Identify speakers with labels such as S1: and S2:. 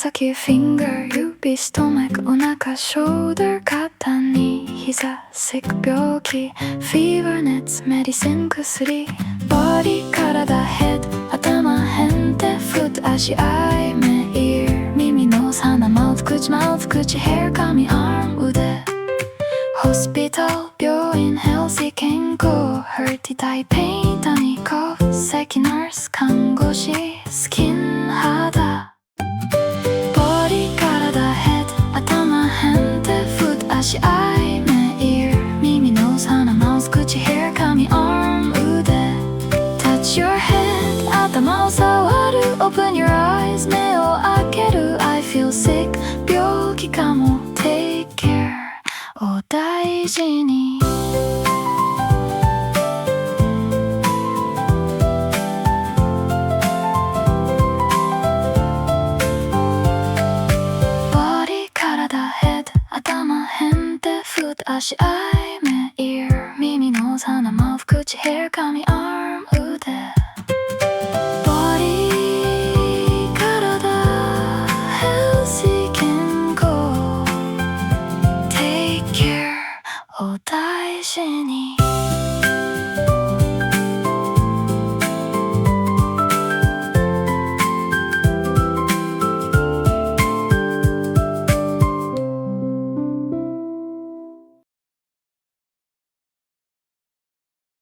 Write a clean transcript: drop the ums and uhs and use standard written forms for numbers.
S1: 先 finger 指ストマックお腹ショルダー肩に膝sick 病気 fever 熱メディシン薬 body 体 head 頭 hand 手 foot 足 eye 目 ear 耳ノーズ鼻 mouth 口 mouth 口 hair 髪 arm 腕 hospital 病院 healthy 健康 hurt 痛い pain 痛み cough 咳 nurse 看護師 skin 肌足 eye 目 ear 耳ノーズ鼻 mouth 口 hair 髪 arm 腕 touch your head 頭を触る open your eyes 目を開ける I feel sick 病気かも take care お大事に足 eye